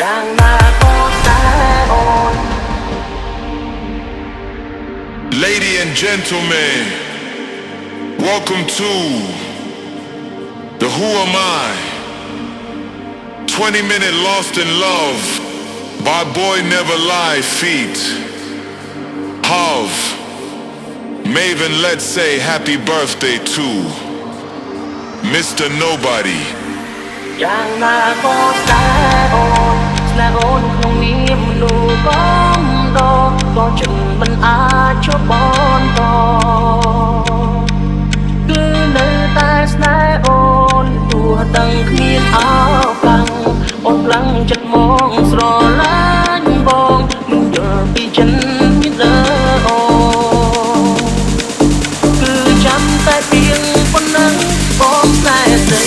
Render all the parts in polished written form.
យ៉ាងណាក៏តែអូន Lady and gentlemen, welcome to the Who Am I 20-minute Lost in Love by Boy Never Lie feat. Hav, Maven, let's say happy birthday to Mr. Nobody. យ៉ាងណាក៏តែអូនស្នេហ៍អូនក្នុងនាមមនុស្សកំដរក៏ចិត្តមិនអាចជប់បនតគឺនៅតែស្នេហ៍អូនទោះទាំងគ្មានអោកាំងអូនខ្លាំងចិត្តមកស្រឡាញ់បងមិនយល់ពីចិនមានលើអូនគឺចាំតែពីងប៉ុណ្ណឹងបងស្នេហ៍ស្រី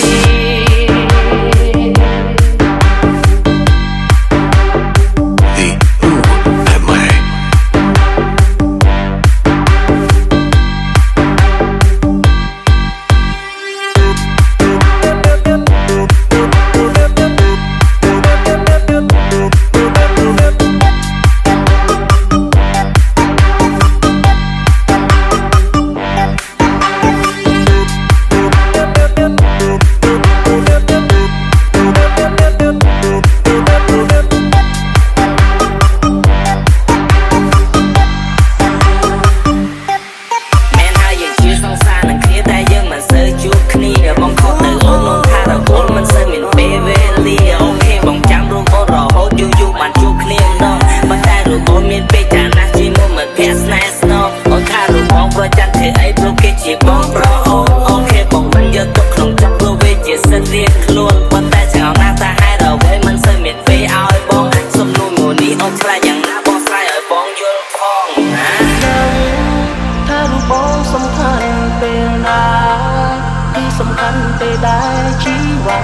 សំខាន់ពេលដែលជីវ៉ា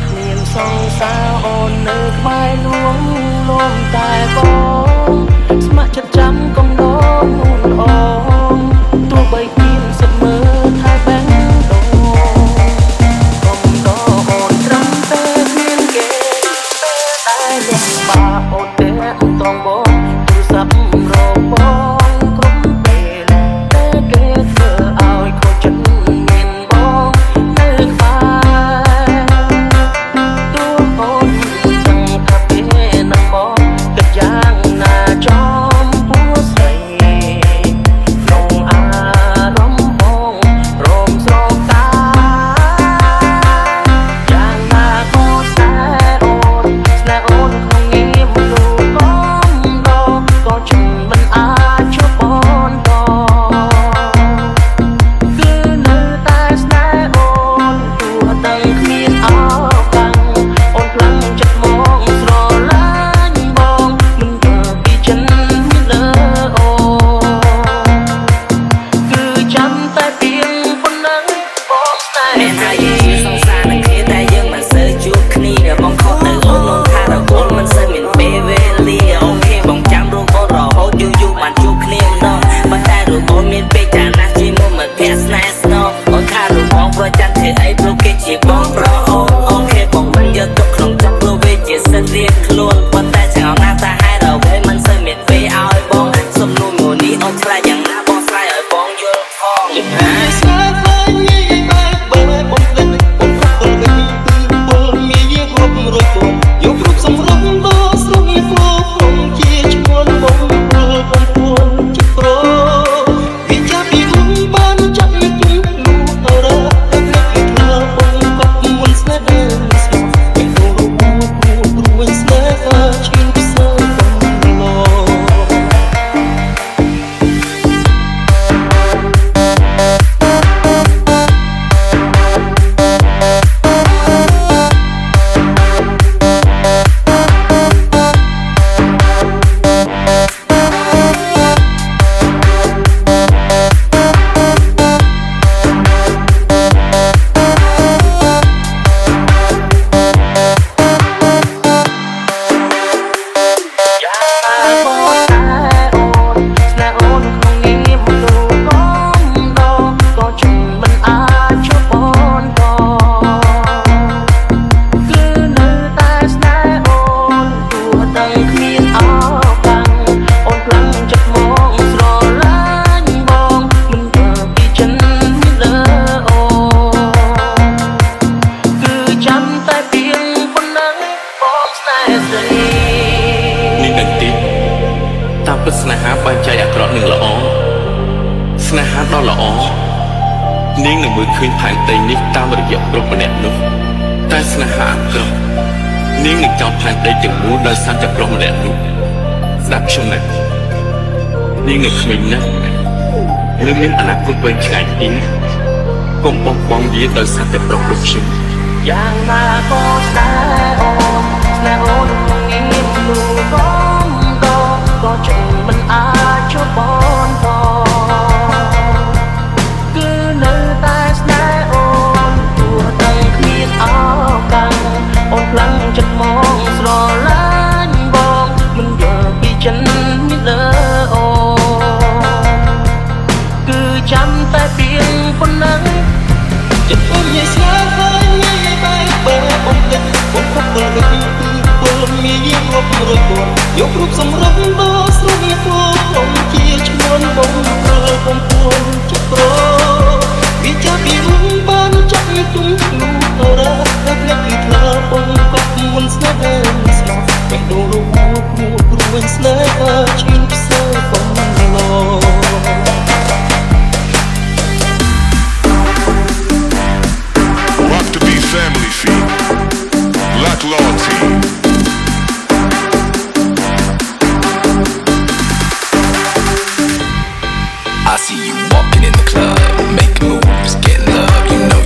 គ្មានសង្សារអូននៅក្បែរលួងលោមតែបងស្ម័គ្រចិត្តចាំកំដរអូនអូនទោះបីគ្មានសិតមើលថែបែងដងកំដរអូនត្រឹមតែគ្មានគេពេលដែលលំបាកអូនតែត្រង់បងទូរស័ព្ទរកបងគ្រប់ពេលតែគេធ្វើឲ្យខូចចិត្តមានបងនៅក្បែរទោះអូនដឹងថាពេលនឹងបងគិតយ៉ាងណាចំពោះស្រីក្នុងអារម្មណ៍បងរំស្រោបតាយ៉ាងណាក៏តែអូនស្នេហ៍អូនក្នុងងារមនុស្សកំដរក៏ជិនមិនអាចជប់បនតគឺនៅតែស្នេហ៍អូនទោះទាំងគ្មានអោកាំងអូនខ្លាំងចិត្តមកស្រឡាញ់បងមិនយល់ពីចិនមានលើអូគឺចាំតែពីងប៉ុណ្ណឹងបងស្នេហ៍មានហើយជាសង្សារនឹងគ្នាតែយើងមិនសូវជួបគ្នាបងខុសទៅអូននោះថារកូនមិនសូវមានពេលវេលាអូខេបងចាំរូបអូនរហូតយូរបានជួបគ្នាម្ដងប៉ុន្តែរូបអូនមានពេកចាណាស់ជាមួយមិត្តភក្តិស្នេហ៍ស្នងអូនថារូបបងប្រចាំធ្វើអីព្រោះគេជាបងប្រុសអូនអូខេបងមិនយកទុកក្នុងចិត្តព្រោះវាជាសិទ្ធិរៀងខ្លួនប៉ុន្តែចង់ណាស់តែហេតុអ្វីមិនសូវមានពេលឲ្យបងសំនួរមួយនេះអូនឆ្លើយយ៉ាងណាបងស្រ័យឲ្យបងយល់ផង ស្នេហ៍ស្នេហ៍ញ៉ៃបែបបង នាងនឹងមើលឃើញផែនដីនេះតាមរយៈប្រុសម្នាក់នោះតែស្នេហាអាក្រក់នាងនឹងចោលផែនដីទាំងមូលដោយសារតែប្រុសម្នាក់នោះស្ដាប់ខ្ញុំណានាងនៅក្មេងណាស់នៅមានអនាគតវែងឆ្ងាយទីនេះកុំបោះបង់វាដោយសារតែប្រុសដូចខ្ញុំ យ៉ាងណាក៏ស្នេហ៍អូនស្នេហ៍អូនងៀមលូបងតក៏ជិនមិនអាចជប់បនតគឺនៅតែស្នេហ៍អូនទោះដឹងគ្មានឱកាសអូនខ្លាំងចិត្តមកស្រឡាញ់បងមិនយល់ពីចិនមានលើអូគឺចាំតែពីប៉ុណ្ណឹងចិត្តអូនយាយស្នេហ៍ហើយយាយបែបបែបអូនគិតអូនខុសទៅនឹងពលមានរាប់រយពាន់យករូបសម្រាប់ដ៏ស្រស់នេះអូនជាឈ្មោះបងព្រលបំពួនចិត្តប្រវាចាពីរុំបានចាក់ទុំនោះទៅរកតែភ្លេចពីថ្លើបងក៏មិនស្នេហ៍ស្លាប់បេះដូងរូបរួចស្នេហ៍ឈិនផ្សេងបងឡោ Rock to be family feet. Black Law Team. I see you walking in the club, making moves, getting love. You know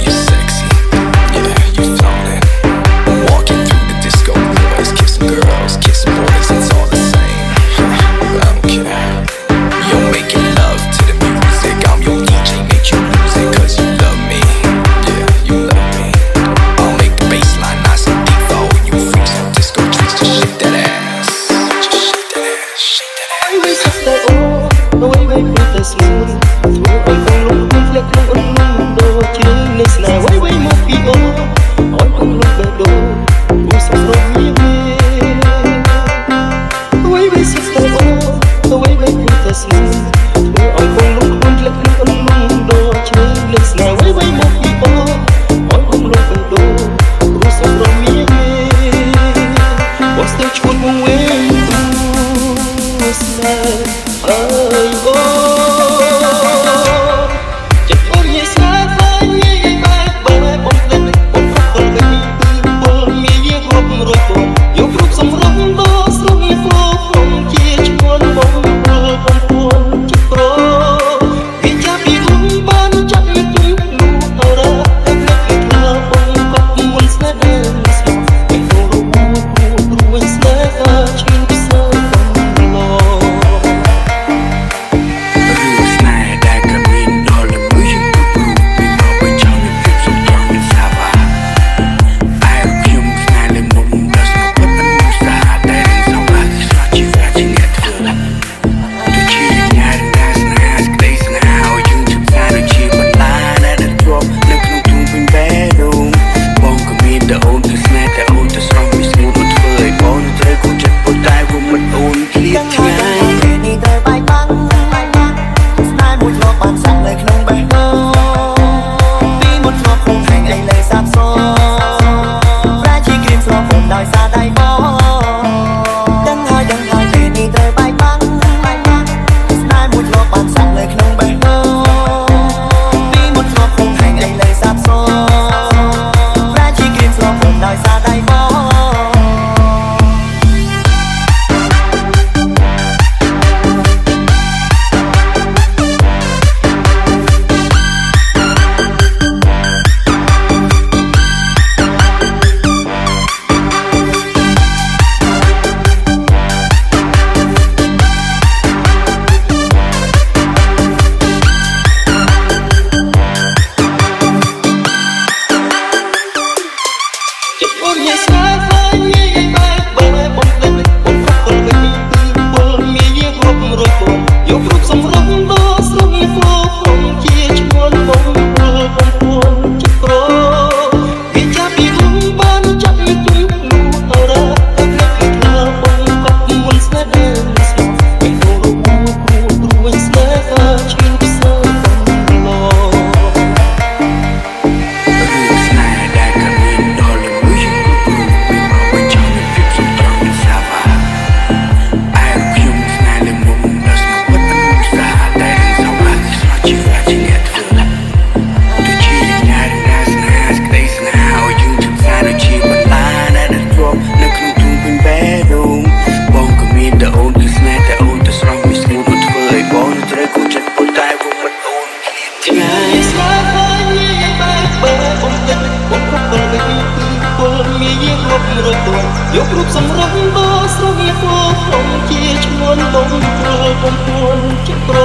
ល់មានយាងរត់រត់ដួលយករូបសម្រស់បោស្រងាហោខ្ញុំជាឈ្មោះបងព្រលបំពួនចិត្តប្រ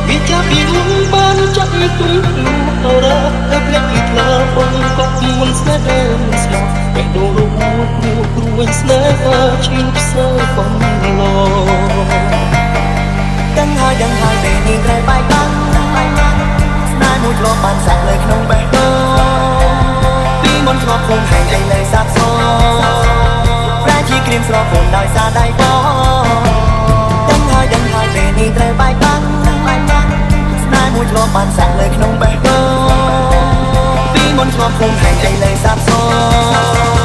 វាចាប់ពីរួងបានចាក់ទុំអរ៉ាតែភ្លេចពីថ្លាបងក៏មិនស្នេហ៍តែមិនស្លាប់បេះដូងរូបមួយគ្រួវិញស្នេហាឈឺផ្សើបំឡងដឹងហើយពេលនេះត្រូវបែកបាក់ស្នេហ៍មួយធ្លាប់បានសាក់លើក្នុងបេះដូងពីមុនធ្លាប់ឃើញហែងឥឡូវសាបសូន្យប្រែជាក្រៀមស្រពោនដោយសារដៃបងដឹងហើយពេលនេះត្រូវបែកបាក់ស្នេហ៍មួយធ្លាប់បានសាក់លើក្នុងបេះដូងពីមុនធ្លាប់ឃើញហែងឥឡូវសាបសូន្យ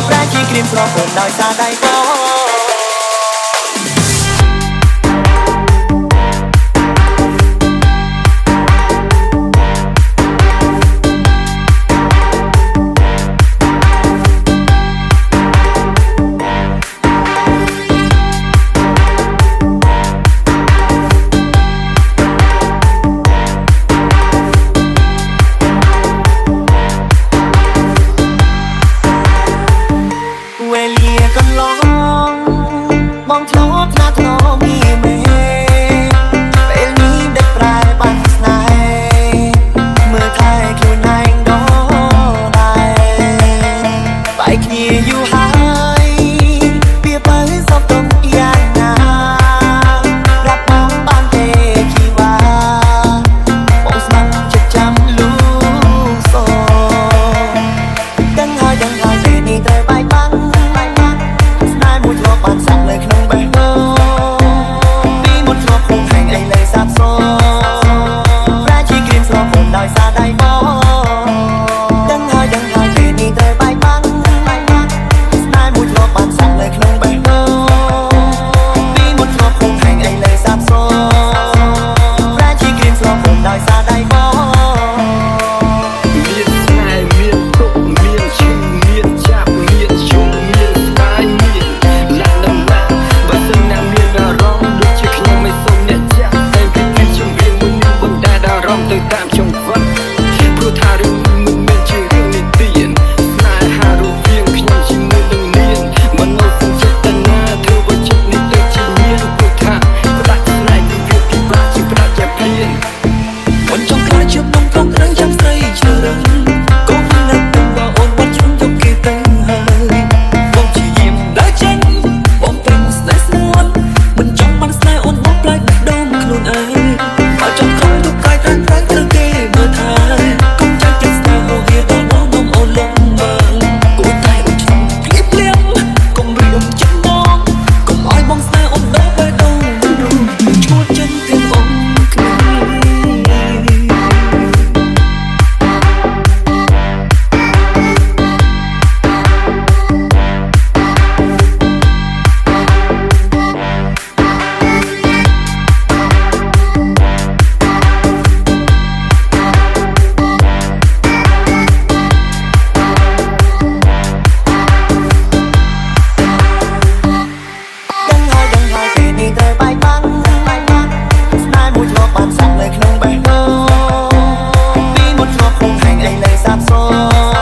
ប្រែជាក្រៀមស្រពោនដោយសារដៃបងបងធ្លាប់ណាស់ធ្លាប់មានមេពេលនេះដឹកប្រែបានស្នេហ៍មើលថែខ្លួនឯងដល់ដែរបែកគ្នាយូរហើយវាបើសពទុំយ៉ាងណាប្រាប់បងបានទេជីវ៉ាបងស្មានចិត្តចាំលូសូដឹងហើយពេលនេះត្រូវបែកបាក់ស្នេហ៍មួយធ្លាប់បានសាក់លើក្នុងបេះដូងពីមុនធ្លាប់ឃើញហែងឥឡូវសាបសូន្យប្រែជាក្រៀមស្រពោនដោយសារដៃបងដឹងហើយពេលនេះត្រូវបែកបាក់ស្នេហ៍មួយធ្លាប់បានសាក់លើក្នុងបេះដូងពីមុនធ្លាប់ឃើញហែងឥឡូវសាបសូន្យប្រែជាក្រៀមស្រពោនដោយសារដៃបងមានស្នេហ៍មានទុកមានឈឺមានចាប់មានជុំមានស្ដាយមានឡាក់ដំណាក់បើសិនណាមានអារម្មណ៍ដូចជាខ្ញុំមិនសូមអ្នកចាក់តែពីពីជំរាបមួយនឹងបណ្ដាអារម្មណ៍ទៅតាមចង្វាក់ព្រោះថារឿងមិនមែនជារឿងនិទានស្នេហារវាងខ្ញុំជាមួយនឹងនាងមនោសញ្ចេតនាធ្វើឲ្យចិត្តនេះទៅជាមានព្រោះថាផ្ដាច់ស្នេហ៍គឺវាពិបាកជាផ្ដាច់ជាភ្លានមិនចង់ខ្លាចជឿនំក្នុងត្រូវចាំស្រីជ្រើររើកុំនឹកទៅว่าអូនបាត់ជុំយកគេទៅហើយបងជាយាមដើរចេញបងពេញស្នេហ៍ស្នួនមិនចង់បានស្នេហ៍អូនបងផ្លែបេះដូងខ្លួនឯងបើចង់ខំទុកកាយត្រូវត្រូវគេមើលថែកុំចាច់ចិត្តស្នេហ៍ហូរវាដល់បងនំអូនលំបងគួរតែអូនឆ្លងភ្លាមកុំរៀមចិត្តបងកុំឲ្យបងស្នេហ៍អូនដល់បេះដូងឈួតចិនទាំងអូនគ្នាពេលនេះត្រូវបែកបាក់ស្នេហ៍មួយធ្លាប់បានសាក់លើក្នុងបេះដូងពីមុនធ្លាប់ឃើញហែងឥឡូវសាបសូន្យ